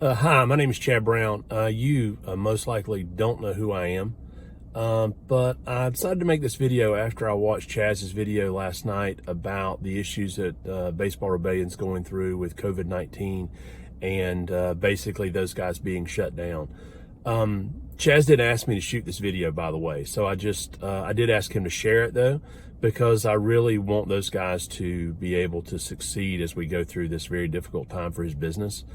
Hi, my name is Chad Brown. You most likely don't know who I am, but I decided to make this video after I watched Chaz's video last night about the issues that Baseball Rebellion's going through with COVID-19 and basically those guys being shut down. Chaz did ask me to shoot this video, by the way, so I did ask him to share it though, because I really want those guys to be able to succeed as we go through this very difficult time for his business.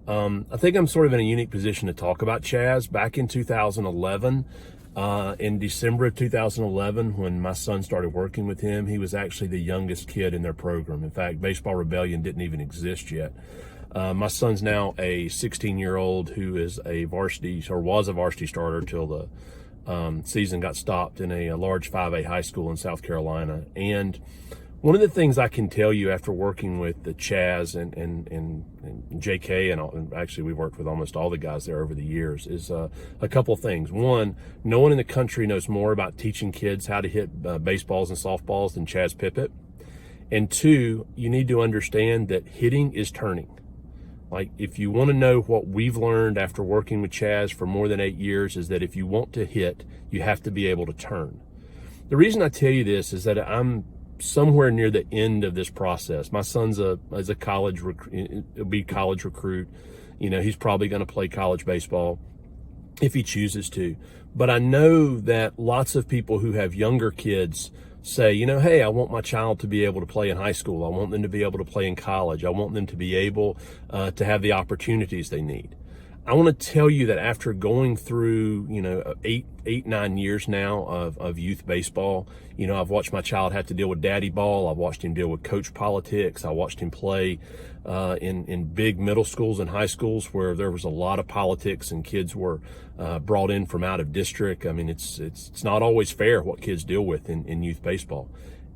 I think I'm sort of in a unique position to talk about Chaz. Back in 2011, in December of 2011, when my son started working with him, he was actually the youngest kid in their program. In fact, Baseball Rebellion didn't even exist yet. My son's now a 16-year-old who is a varsity, or was a varsity starter till the season got stopped in a large 5A high school in South Carolina. And one of the things I can tell you after working with the Chaz and JK, and actually we've worked with almost all the guys there over the years, is a couple of things. One, no one in the country knows more about teaching kids how to hit baseballs and softballs than Chaz Pippett. And two, you need to understand that hitting is turning. Like, if you want to know what we've learned after working with Chaz for more than 8 years, is that if you want to hit, you have to be able to turn. The reason I tell you this is that I'm somewhere near the end of this process. My son's a college recruit. You know, he's probably going to play college baseball if he chooses to. But I know that lots of people who have younger kids say, you know, hey, I want my child to be able to play in high school. I want them to be able to play in college. I want them to be able to have the opportunities they need. I want to tell you that after going through, you know, 9 years now of youth baseball, you know, I've watched my child have to deal with daddy ball. I've watched him deal with coach politics. I watched him play in big middle schools and high schools where there was a lot of politics and kids were brought in from out of district. I mean, it's not always fair what kids deal with in youth baseball.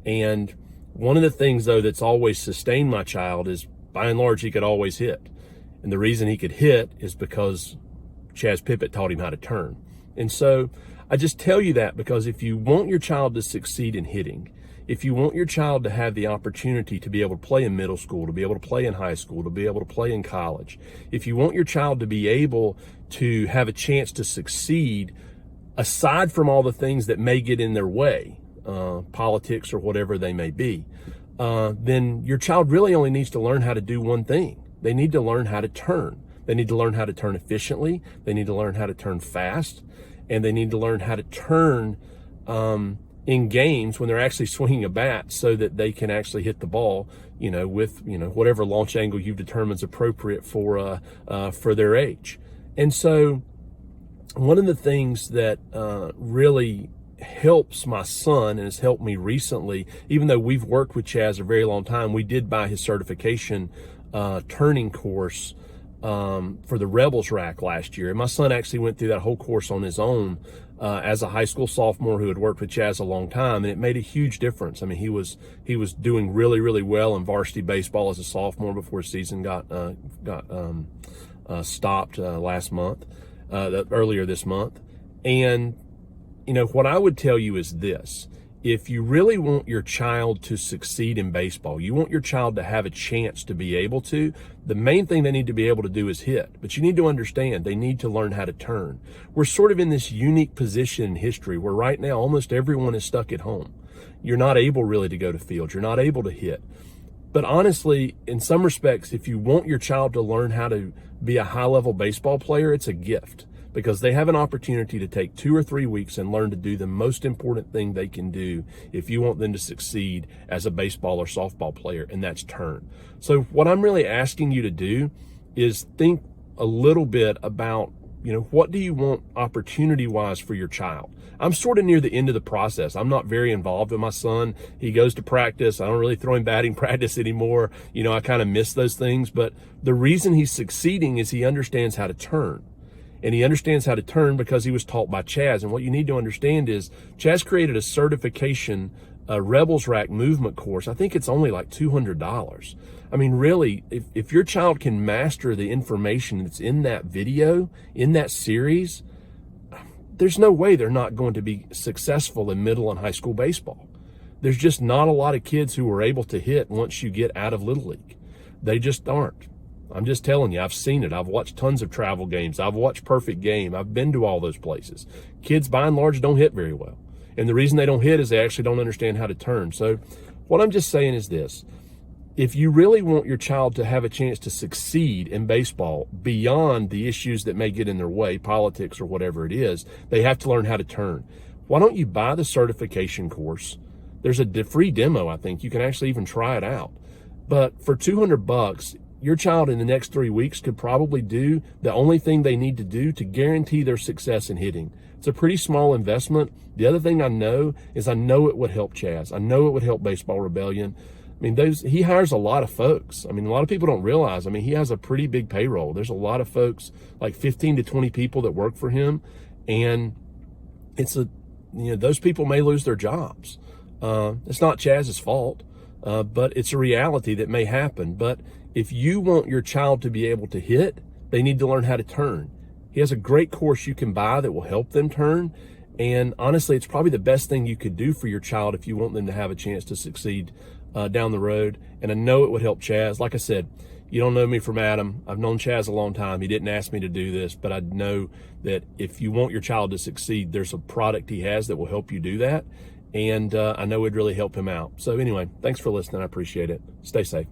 And one of the things, though, that's always sustained my child is, by and large, he could always hit. And the reason he could hit is because Chaz Pippett taught him how to turn. And so I just tell you that because if you want your child to succeed in hitting, if you want your child to have the opportunity to be able to play in middle school, to be able to play in high school, to be able to play in college, if you want your child to be able to have a chance to succeed, aside from all the things that may get in their way, politics or whatever they may be, then your child really only needs to learn how to do one thing. They need to learn how to turn. They need to learn how to turn efficiently. They need to learn how to turn fast. And they need to learn how to turn in games when they're actually swinging a bat so that they can actually hit the ball, you know, with, you know, whatever launch angle you've determined is appropriate for their age. And so one of the things that really helps my son and has helped me recently, even though we've worked with Chaz a very long time, we did buy his certification turning course for the Rebels rack last year. And my son actually went through that whole course on his own as a high school sophomore who had worked with Chaz a long time, and it made a huge difference. I mean, he was doing really, really well in varsity baseball as a sophomore before his season got stopped earlier this month. And you know, what I would tell you is this: if you really want your child to succeed in baseball, you want your child to have a chance to be able to, the main thing they need to be able to do is hit. But you need to understand they need to learn how to turn. We're sort of in this unique position in history where right now almost everyone is stuck at home. You're not able really to go to field. You're not able to hit. But honestly, in some respects, if you want your child to learn how to be a high-level baseball player, it's a gift, because they have an opportunity to take 2 or 3 weeks and learn to do the most important thing they can do if you want them to succeed as a baseball or softball player, and that's turn. So what I'm really asking you to do is think a little bit about, you know, what do you want opportunity-wise for your child? I'm sort of near the end of the process. I'm not very involved with my son. He goes to practice. I don't really throw him batting practice anymore. You know, I kind of miss those things. But the reason he's succeeding is he understands how to turn. And he understands how to turn because he was taught by Chaz. And what you need to understand is Chaz created a certification, a Rebels Rack movement course. I think it's only like $200. I mean, really, if your child can master the information that's in that video, in that series, there's no way they're not going to be successful in middle and high school baseball. There's just not a lot of kids who are able to hit once you get out of Little League. They just aren't. I'm just telling you, I've seen it. I've watched tons of travel games. I've watched Perfect Game. I've been to all those places. Kids, by and large, don't hit very well. And the reason they don't hit is they actually don't understand how to turn. So what I'm just saying is this. If you really want your child to have a chance to succeed in baseball beyond the issues that may get in their way, politics or whatever it is, they have to learn how to turn. Why don't you buy the certification course? There's a free demo, I think. You can actually even try it out. But for $200, your child in the next 3 weeks could probably do the only thing they need to do to guarantee their success in hitting. It's a pretty small investment. The other thing I know is I know it would help Chaz. I know it would help Baseball Rebellion. I mean, he hires a lot of folks. I mean, a lot of people don't realize, I mean, he has a pretty big payroll. There's a lot of folks, like 15 to 20 people that work for him. And those people may lose their jobs. It's not Chaz's fault, but it's a reality that may happen. But if you want your child to be able to hit, they need to learn how to turn. He has a great course you can buy that will help them turn. And honestly, it's probably the best thing you could do for your child if you want them to have a chance to succeed down the road. And I know it would help Chaz. Like I said, you don't know me from Adam. I've known Chaz a long time. He didn't ask me to do this, but I know that if you want your child to succeed, there's a product he has that will help you do that. And I know it'd really help him out. So anyway, thanks for listening. I appreciate it. Stay safe.